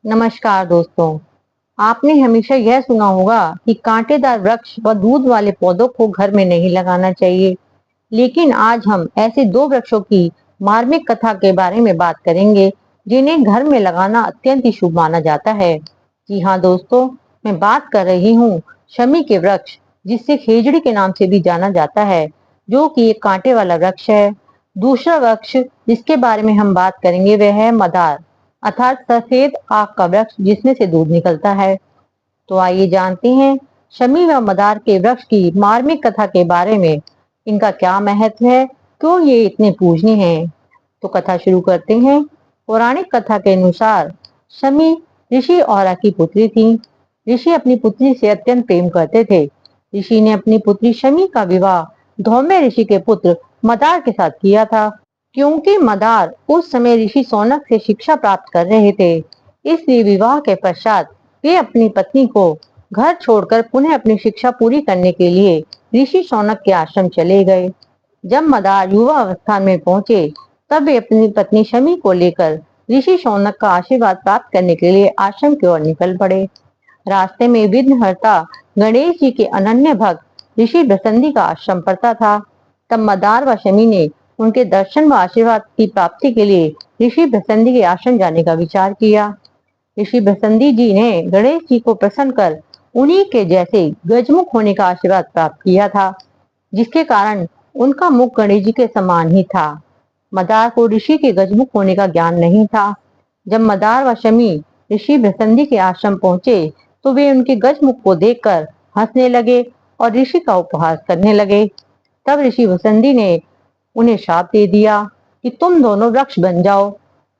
नमस्कार दोस्तों। आपने हमेशा यह सुना होगा कि कांटेदार वृक्ष व दूध वाले पौधों को घर में नहीं लगाना चाहिए। लेकिन आज हम ऐसे दो वृक्षों की मार्मिक कथा के बारे में बात करेंगे जिन्हें घर में लगाना अत्यंत ही शुभ माना जाता है। जी हाँ दोस्तों, मैं बात कर रही हूँ शमी के वृक्ष, जिसे खेजड़ी के नाम से भी जाना जाता है, जो कि एक कांटे वाला वृक्ष है। दूसरा वृक्ष जिसके बारे में हम बात करेंगे वह है मदार, अर्थात सफेद आग का वृक्ष जिसमें से दूध निकलता है। तो आइए जानते हैं शमी व मदार के वृक्ष की मार्मिक कथा के बारे में। इनका क्या महत्व है, क्यों ये इतने पूजनीय हैं। तो कथा शुरू करते हैं। पौराणिक कथा के अनुसार शमी ऋषि औरा की पुत्री थी। ऋषि अपनी पुत्री से अत्यंत प्रेम करते थे। ऋषि ने अपनी पुत्री शमी का विवाह धौम्य ऋषि के पुत्र मदार के साथ किया था। क्योंकि मदार उस समय ऋषि सौनक से शिक्षा प्राप्त कर रहे थे, इसलिए विवाह के पश्चात वे अपनी पत्नी को घर छोड़कर पुनः अपनी शिक्षा पूरी करने के लिए ऋषि सौनक के आश्रम चले गए। जब मदार युवा अवस्था में पहुंचे, तब वे अपनी पत्नी शमी को लेकर ऋषि सौनक का आशीर्वाद प्राप्त करने के लिए आश्रम की ओर निकल पड़े। रास्ते में विघ्नहर्ता गणेश जी के अनन्य भक्त ऋषि भृसंदी का आश्रम पड़ता था। तब मदार व शमी ने उनके दर्शन व आशीर्वाद की प्राप्ति के लिए ऋषि भृसंदी के आश्रम जाने का विचार किया। ऋषि भृसंदी जी ने गणेश जी को प्रसन्न कर उन्हीं के जैसे गजमुख होने का आशीर्वाद प्राप्त किया था, जिसके कारण उनका मुख गणेश जी के समान ही था। मदार को ऋषि के गजमुख होने का ज्ञान नहीं था। जब मदार व शमी ऋषि भृसंदी के आश्रम पहुंचे, तो वे उनके गजमुख को देखकर हंसने लगे और ऋषि का उपहास करने लगे। तब ऋषि भृसंदी ने उन्हें शाप दे दिया कि तुम दोनों वृक्ष बन जाओ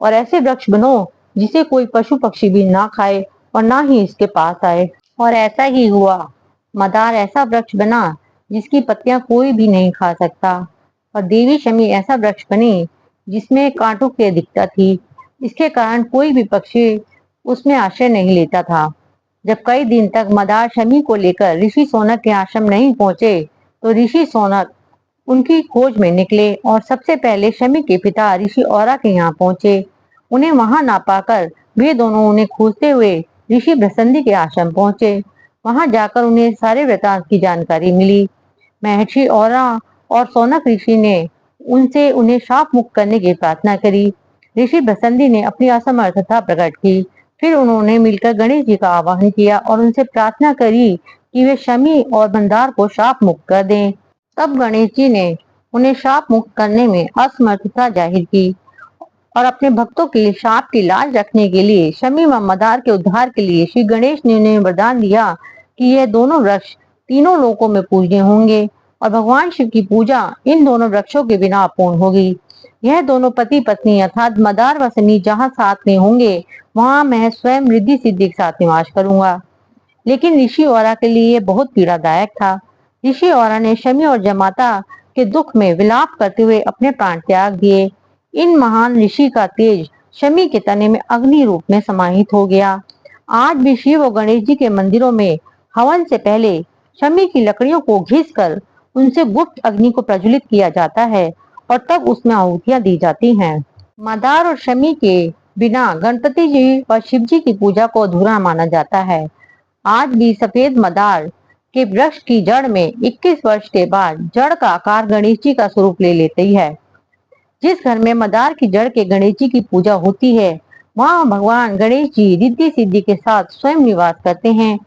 और ऐसे वृक्ष बनो जिसे कोई पशु पक्षी भी ना खाए और ना ही इसके पास आए। और ऐसा ही हुआ। मदार ऐसा वृक्ष बना जिसकी पत्तियां कोई भी नहीं खा सकता, और देवी शमी ऐसा वृक्ष बनी जिसमें कांटों की अधिकता थी। इसके कारण कोई भी पक्षी उसमें आश्रय नहीं लेता था। जब कई दिन तक मदार शमी को लेकर ऋषि सौनक के आश्रम नहीं पहुंचे, तो ऋषि सौनक उनकी खोज में निकले और सबसे पहले शमी के पिता ऋषि औरा के यहाँ पहुंचे। उन्हें वहां ना पाकर वे दोनों उन्हें खोजते हुए ऋषि भृसंदी के आश्रम पहुंचे। वहां जाकर उन्हें सारे वृतांत की जानकारी मिली। महर्षि औरा और सौनक ऋषि ने उनसे उन्हें शाप मुक्त करने की प्रार्थना करी। ऋषि भृसंदी ने अपनी असमर्थता प्रकट की। फिर उन्होंने मिलकर गणेश जी का आवाहन किया और उनसे प्रार्थना करी कि वे शमी और मंदार को शाप मुक्त कर दें। तब गणेश जी ने उन्हें शाप मुक्त करने में असमर्थता जाहिर की और अपने भक्तों के शाप की लाज रखने के लिए शमी व मदार के उद्धार के लिए श्री गणेश ने उन्हें वरदान दिया कि यह दोनों वृक्ष तीनों लोकों में पूजनीय होंगे और भगवान शिव की पूजा इन दोनों वृक्षों के बिना अपूर्ण होगी। यह दोनों पति पत्नी अर्थात मदार व शमी जहाँ साथ में होंगे, वहां मैं स्वयं रिद्धि सिद्धि के साथ निवास करूंगा। लेकिन ऋषि औरा के लिए यह बहुत पीड़ादायक था। ऋषि औरा ने शमी और जमाता के दुख में विलाप करते हुए अपने प्राण त्याग दिए। इन महान ऋषि का तेज शमी के तने में अग्नि रूप में समाहित हो गया। आज भी शिव और गणेश जी के मंदिरों में हवन से पहले शमी की लकड़ियों को घिसकर उनसे गुप्त अग्नि को प्रज्वलित किया जाता है और तब उसमें आहुतियां दी जाती हैं। मदार और शमी के बिना गणपति जी और शिव जी की पूजा को अधूरा माना जाता है। आज भी सफेद मदार के वृक्ष की जड़ में 21 वर्ष के बाद जड़ का आकार गणेश जी का स्वरूप ले लेती है। जिस घर में मदार की जड़ के गणेश जी की पूजा होती है, वहां भगवान गणेश जी रिद्धि सिद्धि के साथ स्वयं निवास करते हैं।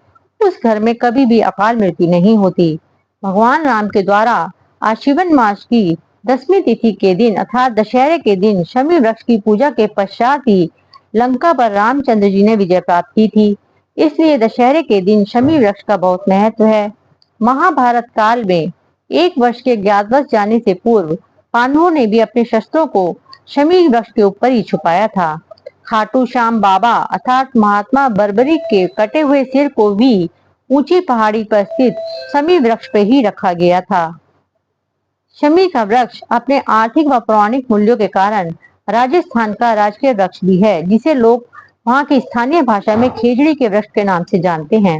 उस घर में कभी भी अकाल मृत्यु नहीं होती। भगवान राम के द्वारा आश्विन मास की 10वीं तिथि के दिन अर्थात दशहरे के दिन शमी वृक्ष की पूजा के पश्चात ही लंका पर रामचंद्र जी ने विजय प्राप्त की थी। इसलिए दशहरे के दिन शमी वृक्ष का बहुत महत्व है। महाभारत काल में 1 वर्ष के अज्ञातवास जाने से पूर्व पांडवों ने भी अपने शस्त्रों को शमी वृक्ष के ऊपर ही छुपाया था। खाटू श्याम बाबा अर्थात महात्मा बर्बरी के कटे हुए सिर को भी ऊंची पहाड़ी पर स्थित शमी वृक्ष पर ही रखा गया था। शमी का वृक्ष अपने आर्थिक व पौराणिक मूल्यों के कारण राजस्थान का राजकीय वृक्ष भी है, जिसे लोग वहाँ की स्थानीय भाषा में खेजड़ी के वृक्ष के नाम से जानते हैं।